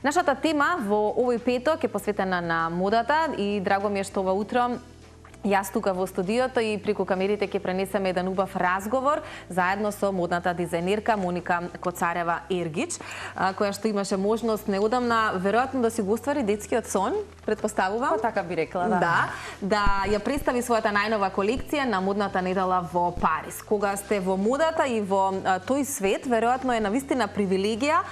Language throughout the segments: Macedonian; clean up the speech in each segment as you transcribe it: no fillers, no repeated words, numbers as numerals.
Нашата тема во овој петок е посветена на модата и драго ми е што ова утро јас тука во студиото и преку камерите ќе пренесеме еден убав разговор заедно со модната дизајнерка Моника Коцарева-Ергич, која што имаше можност неодамна веројатно да си го оствари детскиот сон, предпоставувам. Така би рекла, да. Да ја представи својата најнова колекција на модната недела во Париз. Кога сте во модата и во тој свет, веројатно е навистина привилегија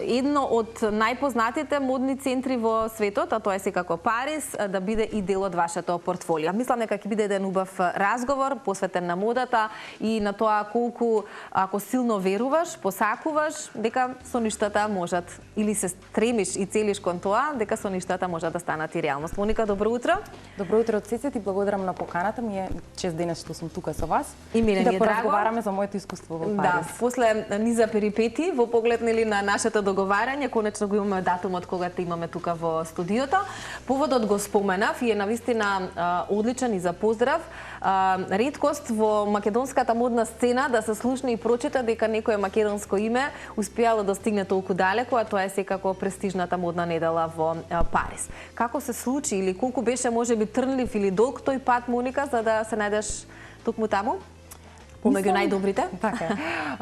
едно од најпознатите модни центри во светот, а тоа е секако Париз, да биде и дел од вашето портфолио. Мислам дека ќе биде еден убав разговор посветен на модата и на тоа колку, ако силно веруваш, посакуваш, дека соништата можат, или се стремиш и целиш кон тоа, дека соништата можат да станат и реалност. Моника, добро утро. Добро утро од сите, ти благодарам на поканата. Ми е чест денес што сум тука со вас. И мене да ми е драго. поразговараме за моето искуство во Париз. Да, после низа перипети во поглед на нашето договарање, конечно го имаме датумот кога те имаме тука во студиото. Поводот го споменав и е навистина одличен и за поздрав. Реткост во македонската модна сцена да се слушне и прочита дека некое македонско име успеало да стигне толку далеко, а тоа е секако престижната модна недела во Париз. Како се случи или колку беше можеби трнлив или долг тој пат, Моника, за да се најдеш токму таму? Помеѓу најдобрите? Така.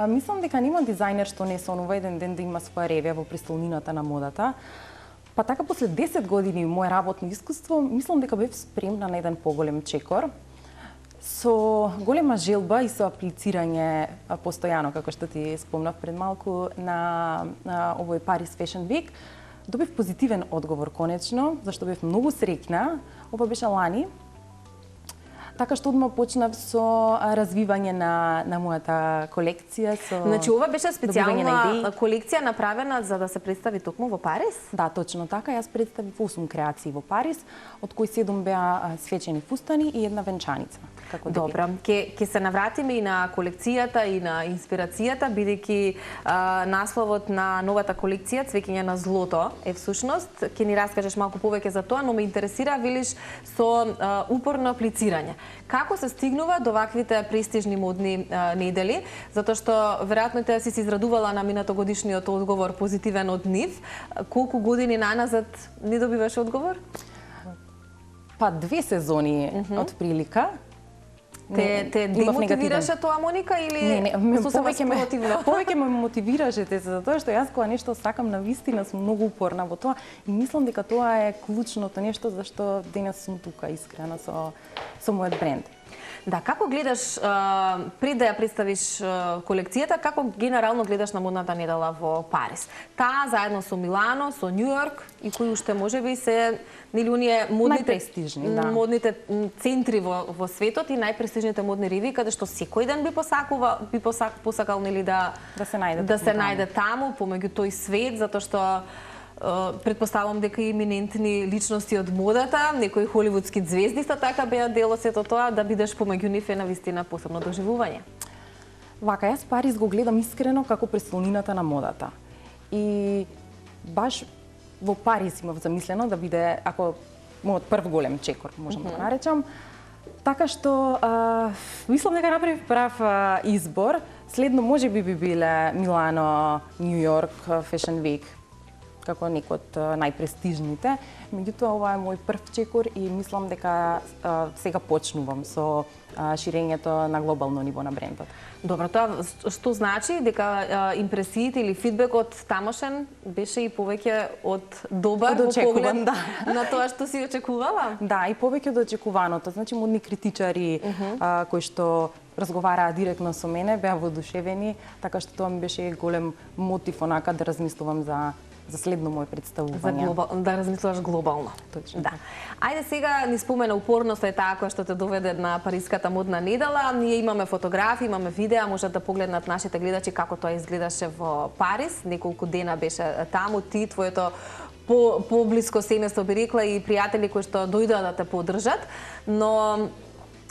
Мислам дека нема дизајнер што не сонува еден ден да има своја ревија во престолнината на модата. Па така после 10 години моje работно искуство, мислам дека бев спремна на еден поголем чекор. Со голема желба и со аплицирање постојано, како што ти спомнав пред малку, на овој Paris Fashion Week, добив позитивен одговор конечно, зашто бев многу среќна. Ова беше лани. Така што одма почнав со развивање на мојата колекција. Значи, ова беше специјална колекција направена за да се представи токму во Париз? Да, точно така. Јас представив 8 креации во Париз, од кои 7 беа свечени фустани и една венчаница. Како добро, ќе се навратиме и на колекцијата и на инспирацијата, бидејќи насловот на новата колекција Цвеќење на злото е всушност. Ќе ни раскажеш малку повеќе за тоа, но ме интересира, велиш, со упорно аплицирање. Како се стигнува до ваквите престижни модни недели? Затоа што веројатно те си израдувала на минатогодишниот одговор позитивен од нив. Колку години наназад не добиваш одговор? Па 2 сезони од прилика. Те демотивираше тоа, Моника, или сосема спротивно? Повеќе ме мотивираше затоа што јас кога нешто сакам навистина сум многу упорна во тоа и мислам дека тоа е клучното нешто зашто денес сум тука искрена со мојот бренд. Да, како гледаш, пред да ја представиш колекцијата, како генерално гледаш на модната недела во Париз? Таа заедно со Милано, со Њу Јорк и кои уште можеби се нели оние најпрестижни, да, модните центри во светот и најпрестижните модни ревии каде што секој ден би посакал нели да се најде таму помеѓу тој свет, затоа што предпоставувам дека и еминентни личности од модата, некои холивудски звезди така беа дел од сето тоа, да бидеш помеѓу нив е навистина посебно доживување. Вака, јас Париз го гледам искрено како престолнината на модата. И баш во Париз имав замислено да биде, ако мојот прв голем чекор, можам да го наречам. Така што мислам дека направив прав избор. Следно можеби би биле Милано, Њу Јорк, Fashion Week, како некој од најпрестижните. Меѓутоа, ова е мој прв чекор и мислам дека сега почнувам со ширењето на глобално ниво на брендот. Добро, тоа што значи дека импресиите или фидбекот тамошен беше и повеќе од добар во поглед на тоа што си очекувала? Да, и повеќе од очекуваното. Значи, модни критичари кои што разговараа директно со мене, беа воодушевени, така што тоа ми беше голем мотив онака да размислувам за следно моје представување. Да размислуваш глобално. Точно. Да. Ајде сега ни спомена упорноста е таа која што те доведе на Париската модна недела. Ние имаме фотографии, имаме видеа, можат да погледнат нашите гледачи како тоа изгледаше во Париз. Неколку дена беше таму, ти, твоето поблиско семејство би рекла и пријатели кои што дојдоа да те поддржат, но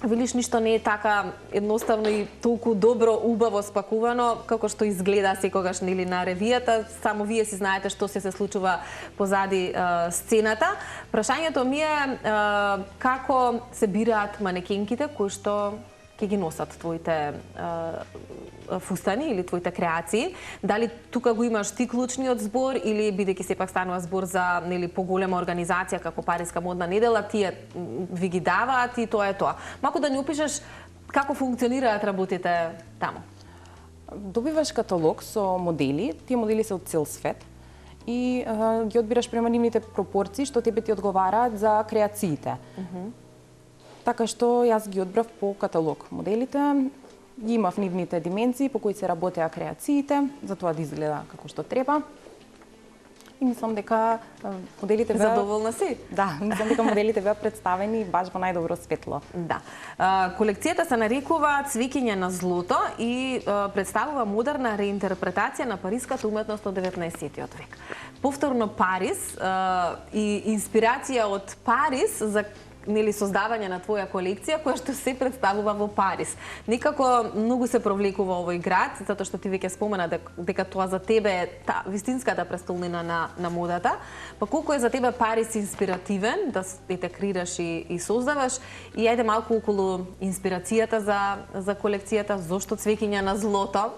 велиш ништо не е така едноставно и толку добро, убаво спакувано како што изгледа секогаш нели на ревијата. Само вие си знаете што се случува позади сцената. Прашањето ми е како се бираат манекенките кои што ќе ги носат твоите фустани или твоите креации. Дали тука го имаш ти клучниот збор или бидејќи сепак станува збор за нели поголема организација како Париска модна недела, тие ви ги даваат и тоа е тоа. Малку да ни опишеш како функционираат работите таму. Добиваш каталог со модели, тие модели се од цел свет и ги одбираш према нивните пропорции што тебе ти одговараат за креациите. Така што јас ги одбрав по каталог моделите, ги имав нивните дименции по кои се работеа креациите, за тоа да изгледа како што треба. И мислам дека моделите беа... Задоволна си? Да, мислам дека моделите беа представени баш во најдобро светло. Да. Колекцијата се нарекува Цвеќиња на злото и представува модерна реинтерпретација на париската уметност од 19-тиот век. Повторно Париз и инспирација од Париз за нели создавање на твоја колекција која што се представува во Париз. Некако многу се провлекува овој град, затоа што ти веќе спомена дека тоа за тебе е вистинската престолнина на модата. Па колку е за тебе Париз инспиративен да те креираш и создаваш, и ајде малку околу инспирацијата за колекцијата, зошто Цвеќиња на злото?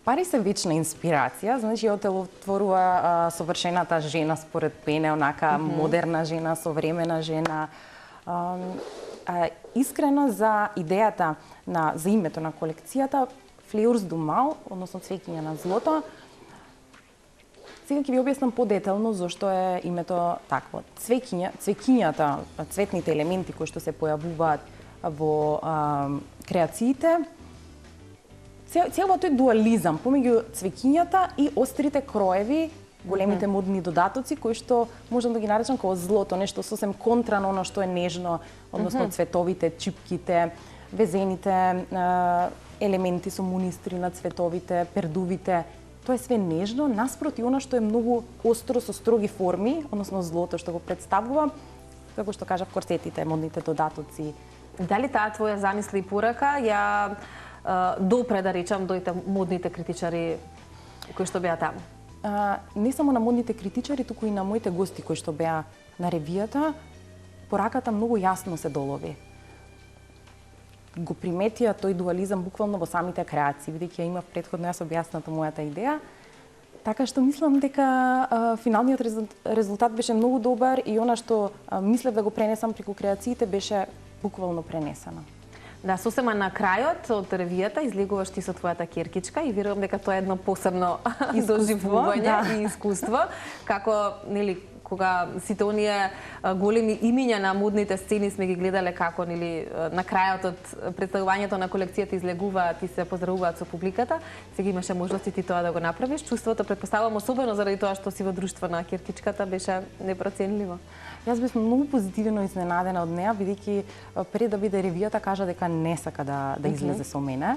Париз е вечна инспирација, значи ја отворува совршената жена според мене, онака модерна жена, современа жена. Искрено за идејата за името на колекцијата Fleurs du Mal, односно Цвеќиња на злото. Сега ќе ви објаснам подетално зошто е името такво. Цвеќињата, цветните елементи кои што се појавуваат во креациите, целиот тој дуализам помеѓу цвеќињата и острите кроеви, големите модни додатоци кои што можам да ги наречам како злото, нешто сосем контра на оно што е нежно, односно цветовите, чипките, везените елементи со мунистри на цветовите, пердувите. Тоа е све нежно, наспроти она што е многу остро со строги форми, односно злото што го представува, како што кажав, корсетите, модните додатоци. Дали таа твоја замисла и порака ја допре, да речам, дојте модните критичари кои што беа таму? Не само на модните критичари, туку и на моите гости кои што беа на ревијата, пораката многу јасно се долови. Го приметија тој дуализам буквално во самите креации, бидејќи ја имав претходно јас објасната мојата идеја. Така што мислам дека финалниот резултат беше многу добар и она што мислев да го пренесам преку креациите беше буквално пренесено. Да, сосема на крајот од ревијата излегуваш ти со твојата керкичка и верувам дека тоа е едно посебно доживување и искуство, како нели кога сите оние големи имиња на модните сцени сме ги гледале како нели на крајот од представувањето на колекцијата излегуваат и се поздравуваат со публиката. Сега имаше можности ти тоа да го направиш. Чувството, претпоставувам, особено заради тоа што си во друштво на керкичката, беше непроценливо. Јас бев многу позитивно изненадена од неа, бидејќи пред да биде ревијата кажа дека не сака да излезе со мене.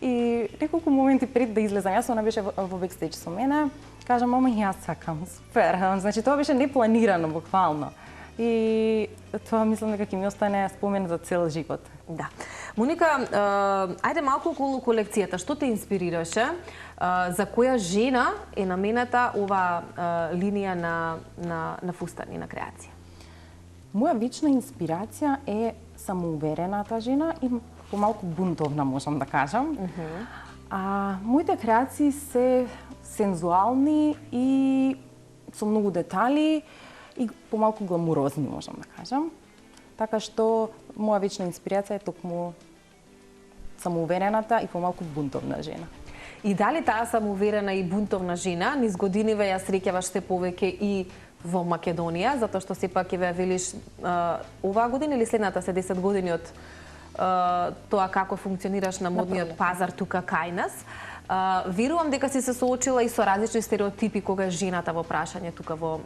И неколку моменти пред да излезам, јас она беше во бекстејдж со мене, кажам, мама, јас сакам, супер. Значи, тоа беше непланирано, буквално. И тоа мислам дека ќе ми остане спомен за цел живот. Да. Моника, ајде малку околу колекцијата. Што те инспирираше? За која жена е намената ова линија на фустани, на креација? Моја вечна инспирација е самоуверената жена и помалку бунтовна, можам да кажам. Моите креации се сензуални и со многу детали и помалку гламурозни, можам да кажам. Така што моја вечна инспирација е токму самоуверената и помалку бунтовна жена. И дали таа самоуверена и бунтовна жена низ годиниве ја среќаваш се повеќе и во Македонија, затоа што сепак ќе ве велиш оваа година или следната се 10 години од тоа како функционираш на модниот пазар тука кај нас. Верувам дека си се соочила и со различни стереотипи кога е жената во прашање тука во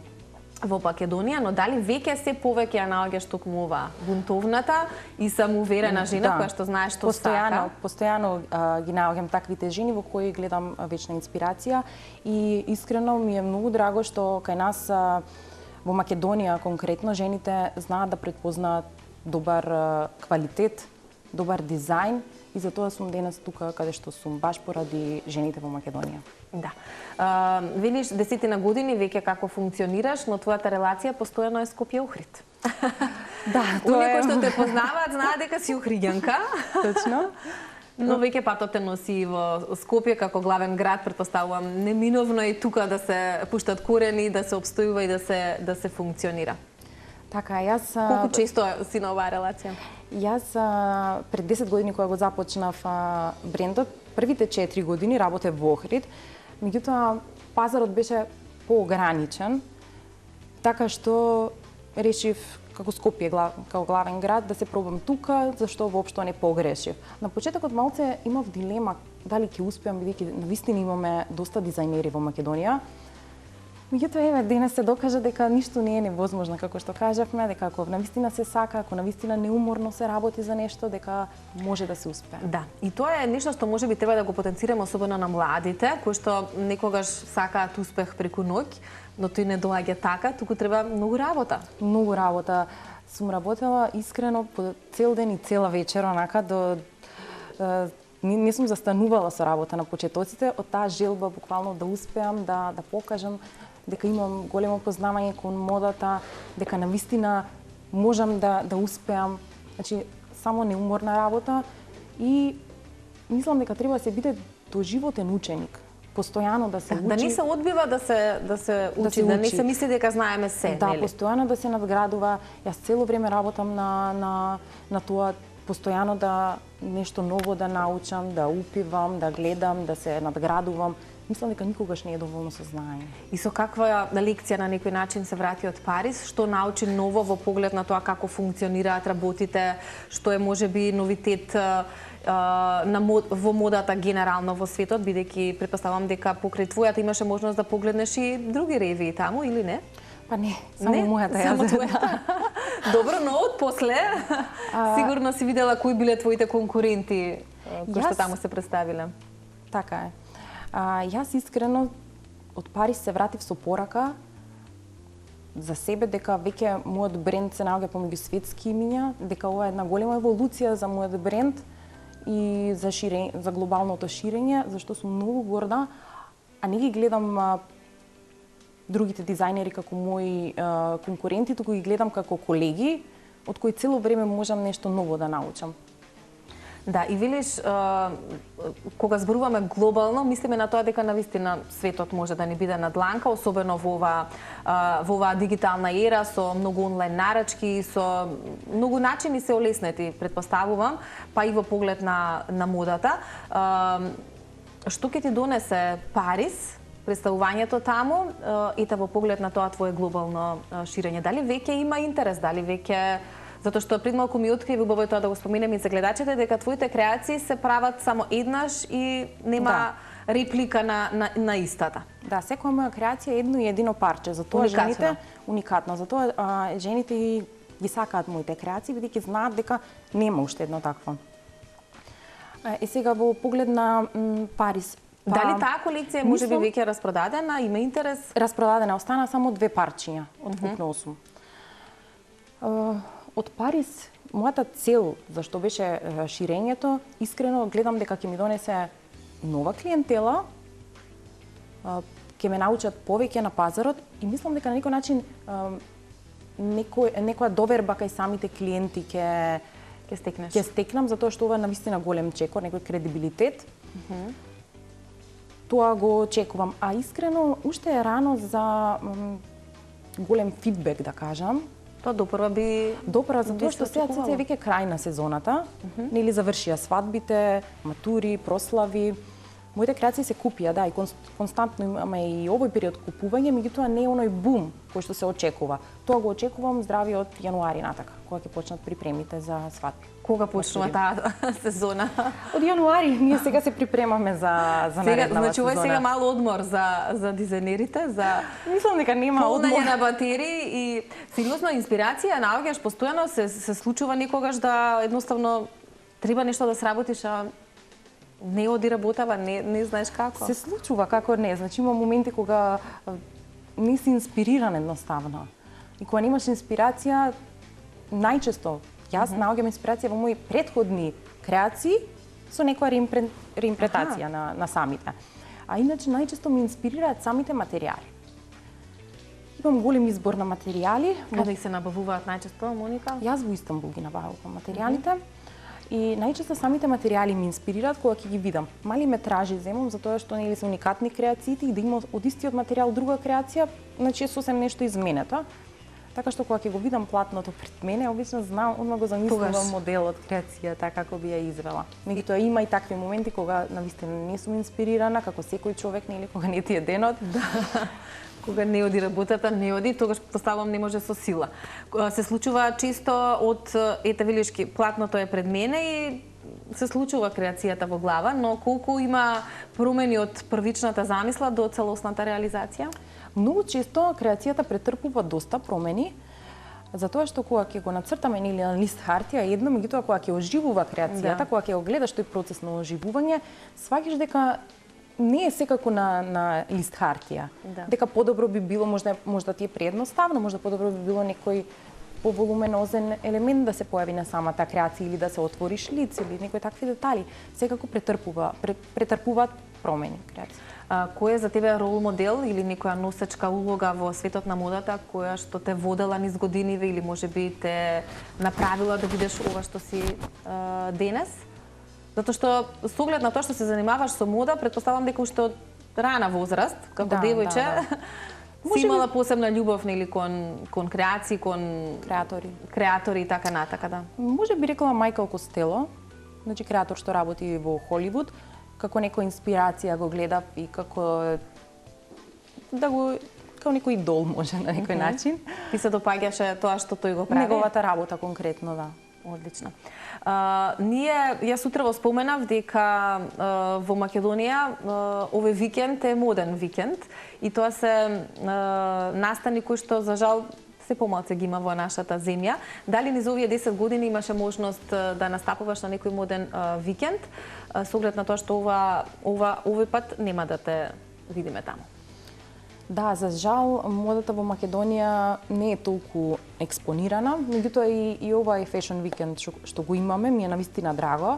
Македонија, но дали веќе се повеќе ја наоѓаш токму ова бунтовната и самоуверена жена која што знае што сака? Постојано ги наоѓам таквите жени во кои гледам вечна инспирација и искрено ми е многу драго што кај нас во Македонија конкретно жените знаат да претпознаат добар квалитет, добар дизајн и затоа сум денес тука каде што сум, баш поради жените во Македонија. Да. Велиш 10 години веќе како функционираш, но твојата релација постојано е Скопје-Охрид. Да, тоа е. Оние кои што те познаваат знаат дека си охриѓанка. Точно. Но веќе патот те носи во Скопје како главен град, претпоставувам неминовно и тука да се пуштат корени, да се обстојува и да се функционира. Така, јас... Колку често си на оваа релација? Јас пред 10 години кога го започнав брендот, првите 4 години работев во Охрид, меѓутоа пазарот беше поограничен, така што решив како Скопје како главен град да се пробам тука, зашто воопшто не погрешив. На почетокот малце имав дилема дали ќе успеам, бидејќи навистина имаме доста дизајнери во Македонија. Меѓутоа, еве, денес се докажа дека ништо не е невозможно, како што кажавме, дека ако навистина се сака, ако навистина неуморно се работи за нешто, дека може да се успее. Да, и тоа е нешто што можеби треба да го потенцираме особено на младите, кои што некогаш сакаат успех преку ноќ, но тој не доаѓа така, туку треба многу работа. Многу работа. Сум работела искрено по цел ден и цела вечер, онака до не сум застанувала со работа на почетоците, од таа желба буквално да успеам да покажам дека имам големо познавање кон модата, дека навистина можам да успеам. Значи, само неуморна работа и мислам дека треба да се биде доживотен ученик. Постојано да се учи. Да не се одбива да се учи, да не се мисли дека знаеме се, да, нели? постојано да се надградува. Јас цело време работам на тоа, постојано да нешто ново да научам, да упивам, да гледам, да се надградувам. Мислам дека никогаш не е доволно со знаење. И со каква лекција на некој начин се врати од Париз? Што научи ново во поглед на тоа како функционираат работите? Што е можеби новитет во модата генерално во светот, бидејќи претпоставувам дека покрај твојата имаше можност да погледнеш и други ревии таму или не? Па не, само мојата само твојата. Добро, но од после сигурно си видела кои биле твоите конкуренти кои што таму се представиле. Така е. Јас искрено од Париз се вратив со порака за себе дека веќе мојот бренд се наоѓа помеѓу светски имиња, дека ова е една голема еволуција за мојот бренд и за глобалното ширење, зашто сум многу горда, а не ги гледам другите дизајнери како мои конкуренти, туку ги гледам како колеги, од кои цело време можам нешто ново да научам. Да, и велиш, кога зборуваме глобално, мислиме на тоа дека навистина светот може да ни биде на дланка, особено во оваа дигитална ера, со многу онлайн нарачки, со многу начини се олеснети, претпоставувам, па и во поглед на модата. Што ќе ти донесе Париз, представувањето таму, ета во поглед на тоа твое глобално ширење? Дали веќе има интерес, дали веќе... Затоа што пред малку ми откриви, убаво е тоа да го споменем и за гледачите, дека твоите креации се прават само еднаш и нема реплика на истата. Да, секоја моја креација е едно и едино парче, затоа жените уникатно, затоа жените ги сакаат моите креации, бидејќи знаат дека нема уште едно такво. И сега во поглед на Париз. Дали таа колекција можеби веќе распродадена, има интерес? Распродадена, остана само 2 парчиња од вкупно 8. Од Париз, мојата цел, зашто беше ширењето, искрено гледам дека ќе ми донесе нова клиентела, ќе ме научат повеќе на пазарот и мислам дека на некој начин некоја доверба кај самите клиенти ќе стекнам, затоа што ова е навистина голем чекор, некој кредибилитет. Тоа го очекувам, а искрено уште е рано за голем фидбек, да кажам. Тоа допрва би... Допрва, затоа што сега е веќе крај на сезоната, нели завршија свадбите, матури, прослави. Моите креации се купија, да, и константно имаме и овој период купување, меѓутоа не е оној бум кој што се очекува. Тоа го очекувам здрави од јануари натака, кога ќе почнат припремите за свадби. Кога почнува таа сезона? Од јануари, ние сега се припремаме за нареднава сезона. Значи, ова е сега мал одмор за дизајнерите, за... Мислам дека нема одмор. Полнање на батерии и сигурно инспирација наоѓаш постојано, се случува некогаш да едноставно треба нешто да сработиш, а не оди работава, не знаеш како. Се случува како не, значи има моменти кога не си инспириран едноставно. И кога немаш инспирација, најчесто јас наоѓам инспирација во мои претходни креации со некоја реимпретација на самите. А иначе најчесто ми инспирираат самите материјали. Имам голем избор на материјали. Каде се набавуваат најчесто, Моника? Јас во Истанбул ги набавувам материјалите. И најчесто самите материјали ме инспирираат кога ќе ги видам. Мали метражи земам затоа што нели се уникатни креациите и да има од истиот материјал друга креација, значи е сосем нешто изменето. Така што кога ќе го видам платното пред мене, обично знам, одма го замислувам моделот, креацијата како би ја извела. Меѓутоа има и такви моменти кога навистина не сум инспирирана, како секој човек, нели, кога не ти е денот. Кога не оди работата, не оди, тогаш поставам не може со сила. Се случува чисто од, ете велишки, платното е пред мене и се случува креацијата во глава, но колку има промени од првичната замисла до целосната реализација? Многу често креацијата претрпува доста промени, затоа што кога ќе го нацртаме нели на лист хартија едно, меѓутоа кога ќе оживува креацијата, кога ќе го гледаш тој процес на оживување, сваќаш дека не е секако на лист хартија. Дека подобро би било, можда ти е преедноставно, можда подобро би било некој поволуменозен елемент да се појави на самата креација или да се отвори шлиц или некои такви детали. Секако претрпуваат промени креација. Кој е за тебе рол модел или некоја носечка улога во светот на модата која што те водела низ годиниве или можеби те направила да бидеш ова што си денес? Затоа што со оглед на тоа што се занимаваш со мода, претпоставам дека уште од рана возраст, како девојче, си имала посебна љубов нели кон креации, кон креатори и така натака, да. Може би рекла Майкл Костело, значи креатор што работи во Холивуд, како некоја инспирација го гледав и како некој идол може на некој начин. Ти се допаѓаше тоа што тој го прави? Неговата работа конкретно, да. Одлично. Јас утрово споменав дека во Македонија овој викенд е моден викенд и тоа се настани кои што за жал се помалку ги има во нашата земја. Дали низ овие 10 години имаше можност да настапуваш на некој моден викенд, со оглед на тоа што овој пат нема да те видиме таму? Да, за жал, модата во Македонија не е толку експонирана, меѓутоа и ова е фешн викенд што го имаме, ми е навистина драго.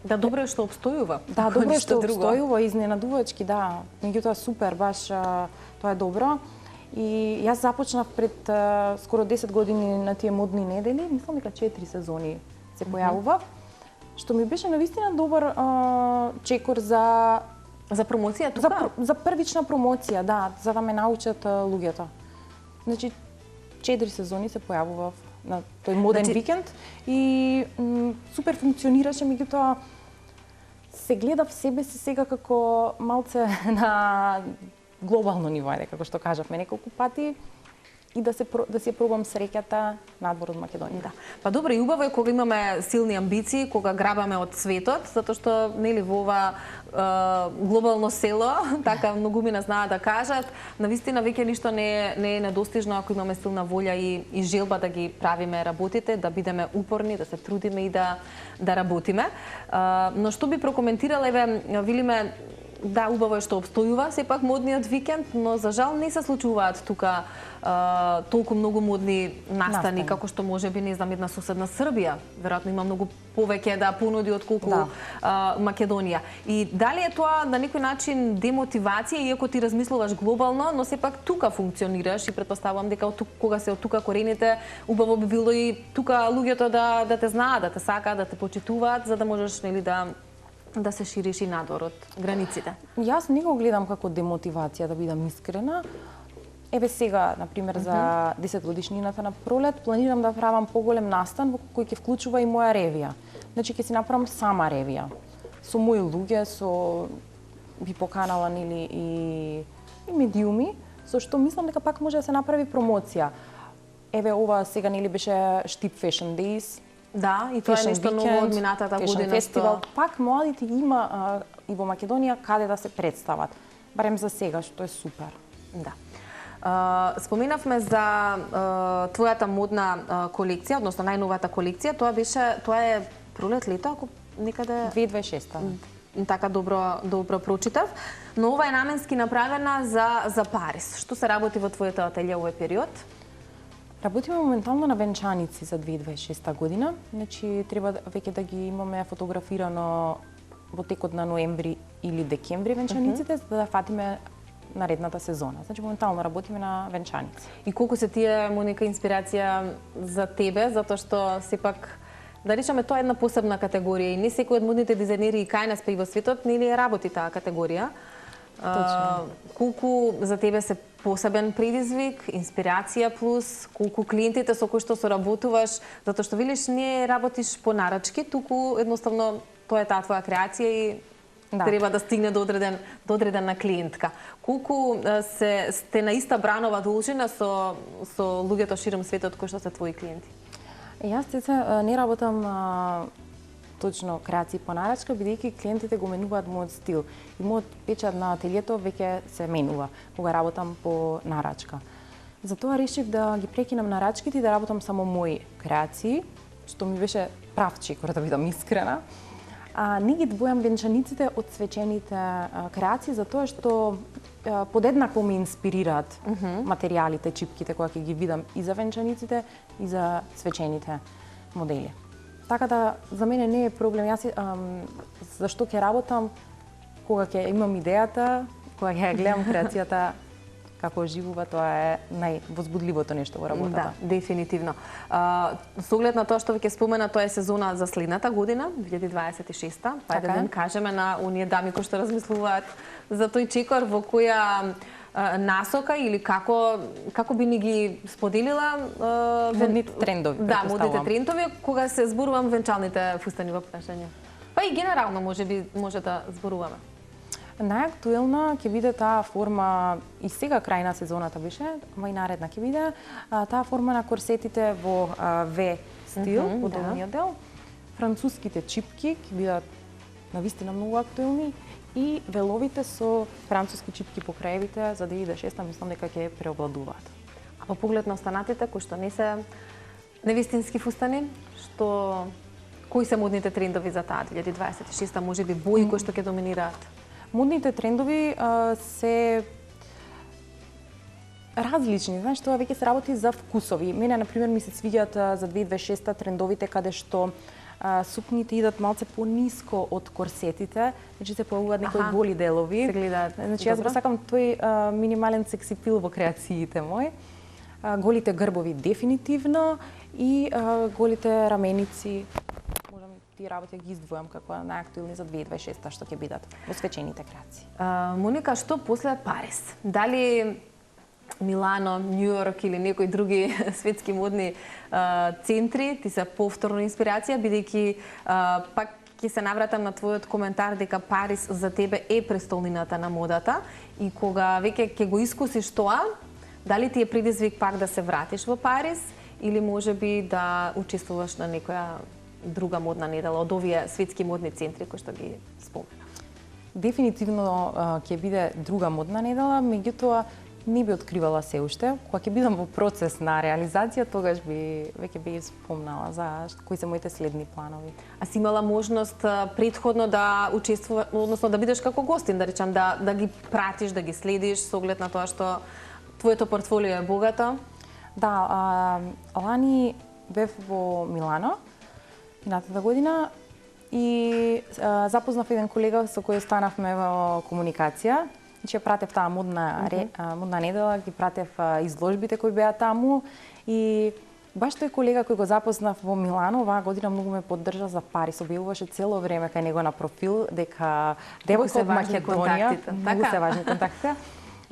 Да, добро е што обстојува. Да, добро е што обстојува, изненадувачки, да. Меѓутоа супер, баш тоа е добро. И јас започнав пред скоро 10 години на тие модни недели, мислам дека 4 сезони се појавував, што ми беше навистина добар чекор за промоција тука? За првична промоција, да, за да ме научат луѓето. Значи, 4 сезони се појавував на тој моден викенд и супер функционираше, меѓутоа се гледав себе си сега како малце на глобално ниво, како што кажавме неколку пати, и да си ја пробам среќата надвор од Македонија. Да. Па добро, и убаво е кога имаме силни амбиции, кога грабаме од светот, затоа што нели во ова глобално село, така многумина знаат да кажат, навистина веќе ништо не е недостижно ако имаме силна волја и желба да ги правиме работите, да бидеме упорни, да се трудиме и да работиме. Но што би прокоментирала, еве, Вилиме, да, убаво е што обстојува сепак модниот викенд, но за жал не се случуваат тука толку многу модни настани како што можеби, не знам, една соседна Србија, веројатно има многу повеќе да понуди отколку Македонија. И дали е тоа на некој начин демотивација, иако ти размислуваш глобално, но сепак тука функционираш и претпоставувам дека кога се од тука корените, убаво би било и тука луѓето да те знаат, да те сакаат, да те почитуваат, за да можеш нели да се шириш и надвор од границите. Јас не го гледам како демотивација, да бидам искрена. Еве сега, например, за 10 годишнината на Пролет, планирам да правам поголем настан во кој ќе вклучува и моја ревија. Значи ќе си направам сама ревија. Со мои луѓе, би поканала нели и медиуми, со што мислам дека пак може да се направи промоција. Еве ова сега нели беше Штип Fashion Days. Да, и тоа е нешто ново од минатата година. Фестивал. Пак младите има и во Македонија каде да се представат. Барем за сега, што е супер. Да. Споменавме за твојата модна колекција, односно најновата колекција. Тоа е пролет лето, ако некаде 2026-та. Така добро прочитав. Но ова е наменски направена за Париз. Што се работи во твоето ателје овој период? Работиме моментално на венчаници за 2026 година. Значи, треба веќе да ги имаме фотографирано во текот на ноември или декември венчаниците, за да фатиме наредната сезона. Значи, моментално работиме на венчаници. И колку се тие, Моника, инспирација за тебе, затоа што сепак да речеме тоа е една посебна категорија и не секој од модните дизајнери и кај нас па и во светот нели работи таа категорија. Колку за тебе се посебен предизвик, инспирација плюс, колку клиентите со кои што соработуваш, затоа што велиш не работиш по нарачки, туку едноставно тоа е таа твоја креација и треба да стигне до одредена клиентка. Колку сте на иста бранова должина со луѓето широм светот кои што се твои клиенти? Јас не работам точно креации по нарачка, бидејќи клиентите го менуваат мојот стил. И мојот печат на ателието веќе се менува кога работам по нарачка. Затоа решив да ги прекинам нарачките и да работам само мои креации, што ми беше прав чекор, да бидам искрена. Не ги двојам венчаниците од свечените креации, затоа што подеднакво ме инспирираат материјалите, чипките кои ќе ги видам и за венчаниците и за свечените модели. Така да за мене не е проблем. Јас зашто ќе работам кога ќе имам идејата, кога ќе гледам креацијата како живува, тоа е највозбудливото нешто во работата. Да, дефинитивно. Со оглед на тоа што веќе спомена, тоа е сезона за следната година, 2026-та. Па да кажеме на оние дами кои што размислуваат за тој чекор, во која насока или како би ни ги споделила модните трендови. Да, модните трендови кога се зборувам венчалните фустани во прашање. Па и генерално може да зборуваме. Најактуелна ќе биде таа форма и сега крај на сезоната беше, ама и наредна ќе биде таа форма на корсетите во V стил, во долниот дел. Француските чипки ќе бидат навистина многу актуелни и веловите со француски чипки по краевите за 2006-та мислам дека ќе преобладуваат. А по поглед на останатите кои што не се невистински фустани, кои се модните трендови за таа 2026-та, можеби бои кои што ќе доминираат? Модните трендови се различни. Знаеш, тоа веќе се работи за вкусови. Мене, например, ми се свиѓаат за 2026-та трендовите каде што сукните идат малце пониско од корсетите, значи се појавуваат некои голи делови. Се гледаат. Значи јас го сакам тој минимален секси пил во креациите мои. Голите грбови дефинитивно и голите раменици. Тие работи ги издвојам како најактуелни за 2026-та што ќе бидат во свечените креации. Моника, што после Париз? Дали Милано, Њујорк или некои други светски модни центри ти се повторна инспирација, бидејќи пак ќе се навратам на твојот коментар дека Париз за тебе е престолнината на модата и кога веќе ќе го искусиш тоа, дали ти е предизвик пак да се вратиш во Париз или можеби да учествуваш на некоја друга модна недела од овие светски модни центри кои што ги спомена? Дефинитивно ќе биде друга модна недела, меѓутоа не би откривала се уште. Кога ќе бидам во процес на реализација, тогаш веќе би спомнала за кои се моите следни планови. А си имала можност претходно да учествуваш, односно да бидеш како гостин, да речам, да ги пратиш, да ги следиш со оглед на тоа што твоето портфолио е богато? Да, лани бев во Милано, минатата година, и запознав еден колега со кој станавме во комуникација. Значи, пратев таа модна недела, ги пратев изложбите кои беа таму и баш тој колега кој го запознав во Милано оваа година многу ме поддржа за Париз. Објавуваше цело време кај него на профил дека девојка од Македонија, многу се важни контактите,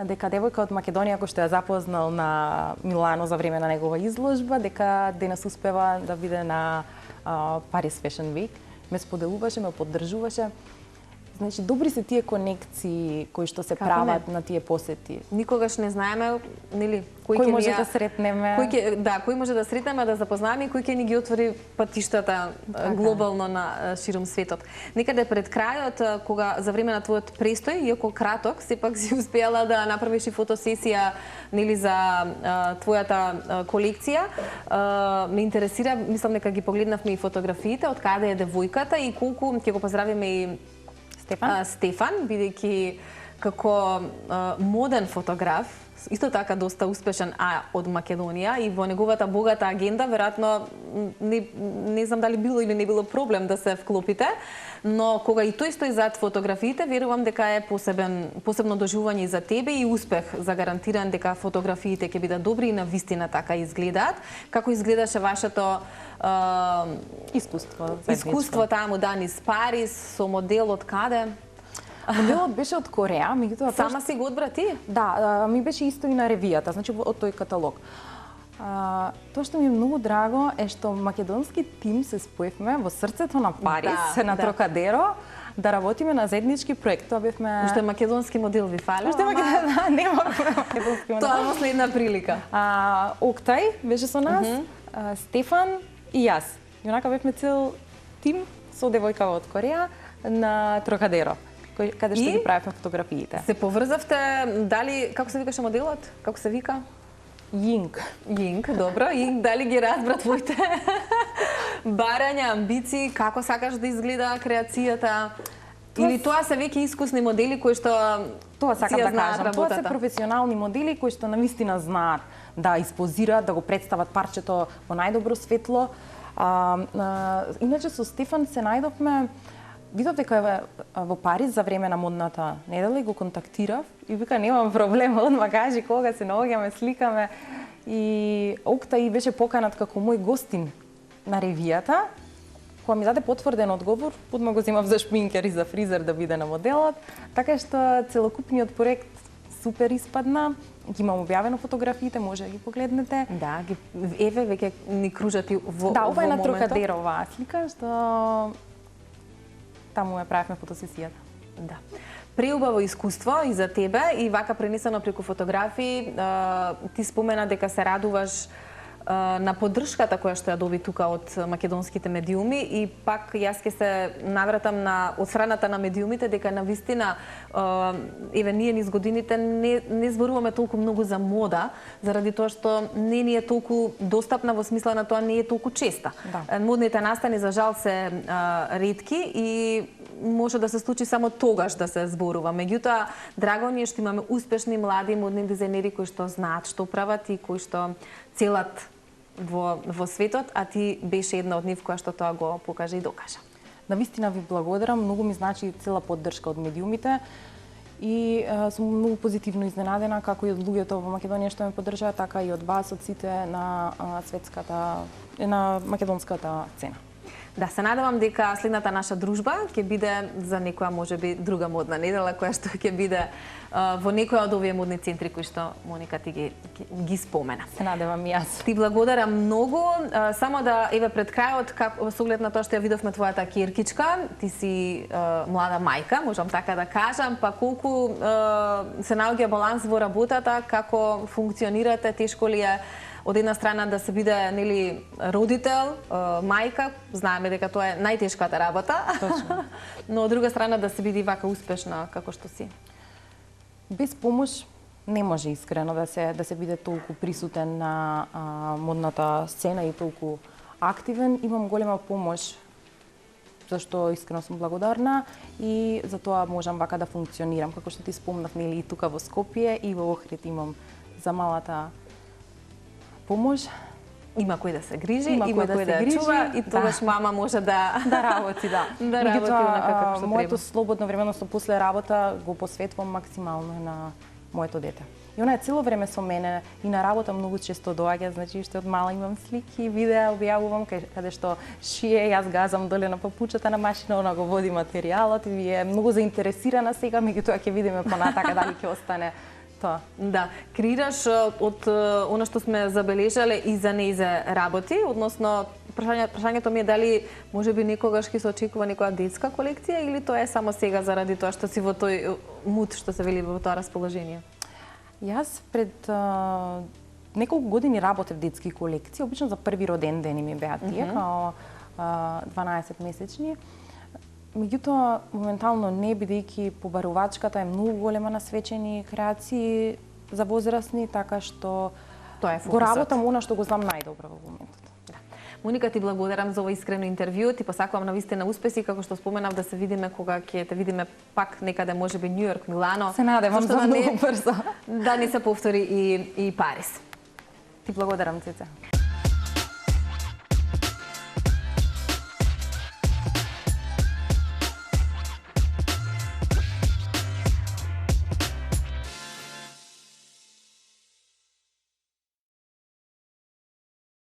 дека девојка од Македонија кој што ја запознал на Милано за време на негова изложба, дека денес успева да биде на Paris Fashion Week. Ме споделуваше, ме поддржуваше. Значи, добри се тие конекции кои што се прават на тие посети. Никогаш не знаеме, нели, кој може да сретнеме. Кој може да сретнеме, да запознаме и кој ќе ни ги отвори патиштата глобално на широм светот. Некаде пред крајот, кога за време на твојот престој, иако краток, сепак си успеала да направиш и фотосесија, нели, за твојата колекција. Ме интересира, мислам дека ги погледнавме и фотографиите, од каде е девојката и колку ќе го поздравиме и Стефан, бидејќи како моден фотограф, исто така доста успешен од Македонија и во неговата богата агенда веројатно не знам дали било или не било проблем да се вклопите, но кога и тој стои зад фотографиите, верувам дека е посебно доживување за тебе и успех загарантиран дека фотографиите ќе бидат добри и на вистина така изгледаат. Како изгледаше вашето искуство таму низ Париз со модел од каде? Моделот беше од Кореја, меѓутоа сама си го одбра ти? Да, ми беше исто и на ревијата, значи од тој каталог. Тоа што ми е многу драго е што македонски тим се споевме во срцето на Париз, на Трокадеро, да работиме на заеднички проект. Тоа бевме... Уште македонски модел ви фали? Уште нема македонски модел. Тоа во следна прилика. Октај беше со нас, Стефан и јас. И онака бевме цел тим со девојкава од Кореја на Трокадеро, каде што ги правевме фотографиите. Се поврзавте, дали, како се викаше моделот? Како се вика? Јинг. Јинг, добро. Јинг, дали ги разбра твоите барања, амбиции, како сакаш да изгледа креацијата? Или тоа се веќе искусни модели кои што тоа сакам да кажам, тоа се професионални модели кои што навистина знаат да испозираат, да го представат парчето во најдобро светло. Иначе со Стефан се најдовме, видов дека во Париз за време на модната недела и го контактирав и вика немам проблем, одма кажи кога се наоѓаме, сликаме. И Октај беше поканат како мој гостин на ревијата. Кога ми даде потврден одговор, одма го земав за шминкер и за фризер да биде на моделот, така што целокупниот проект супер испадна. Ги имам објавено фотографиите, може да ги погледнете. Да, еве веќе ни кружати во да, ова е на моментот. Трокадеро оваа слика што таму ја правевме фотосесијата. Да. Преубаво искуство и за тебе и вака пренесено преку фотографии. Ти спомена дека се радуваш на поддршката која што ја доби тука од македонските медиуми и пак јас ќе се навратам од страната на медиумите дека навистина еве ние низ годините не зборуваме толку многу за мода заради тоа што не ни е толку достапна во смисла на тоа не е толку честа. Да. Модните настани за жал се ретки и може да се случи само тогаш да се зборува. Меѓутоа, драго ни е што имаме успешни млади модни дизајнери кои што знаат што прават и кои што целат во светот, а ти беше една од нив која што тоа го покажа и докажа. Навистина ви благодарам, многу ми значи цела поддршка од медиумите и сум многу позитивно изненадена како и од луѓето во Македонија што ме поддржаа, така и од вас, од сите на светската, на македонската сцена. Да, се надевам дека следната наша дружба ќе биде за некоја можеби друга модна недела која што ќе биде во некоја од овие модни центри кои што Моника ти ги спомена. Се надевам и јас. Ти благодарам многу. Само да еве пред крајот со оглед на тоа што ја видовме твојата ќеркичка, ти си млада мајка, можам така да кажам, па колку се наоѓа баланс во работата, како функционирате, тешко ли е од една страна да се биде нели родител, мајка, знаеме дека тоа е најтешката работа. Точно. Но од друга страна да се биде вака успешна како што си. Без помош не може искрено да се биде толку присутен на модната сцена и толку активен. Имам голема помош за што искрено сум благодарна и за тоа можам вака да функционирам. Како што ти спомнав, нели, и тука во Скопје и во Охрид имам за малата помош. Има кој да се грижи, има кој да чува и тогаш мама може да работи, да. Да работи онака како што моето слободно време, односно после работа, го посветувам максимално на моето дете. И она е цело време со мене и на работа многу често доаѓа, значи уште од мала имам слики, видеа, објавувам каде што шие, јас газам доле на папучата на машина, она го води материјалот и е многу заинтересирана сега, меѓутоа ќе видиме понатака дали ќе остане тоа. Да, креираш од она што сме забележале и за нејзе работи, односно прашањето ми е дали можеби некогаш ќе се очекува некоја детска колекција или тоа е само сега заради тоа што си во тој мут што се вели во тоа расположение? Јас пред неколку години работев детски колекции, обично за први роден ден ми беа тие, као 12 месечни. Меѓутоа, моментално не, бидејќи побарувачката е многу голема на свечени креации за возрастни, така што тоа е го работам она што го знам најдобро во моментот. Да. Моника, ти благодарам за ова искрено интервју, ти посакувам навистина успеси, како што споменав, да се видиме кога ќе те видиме пак некаде, можеби Њу Йорк, Милано. Се надевам за многу брзо. Да ни се повтори и Париз. Ти благодарам, Цеце.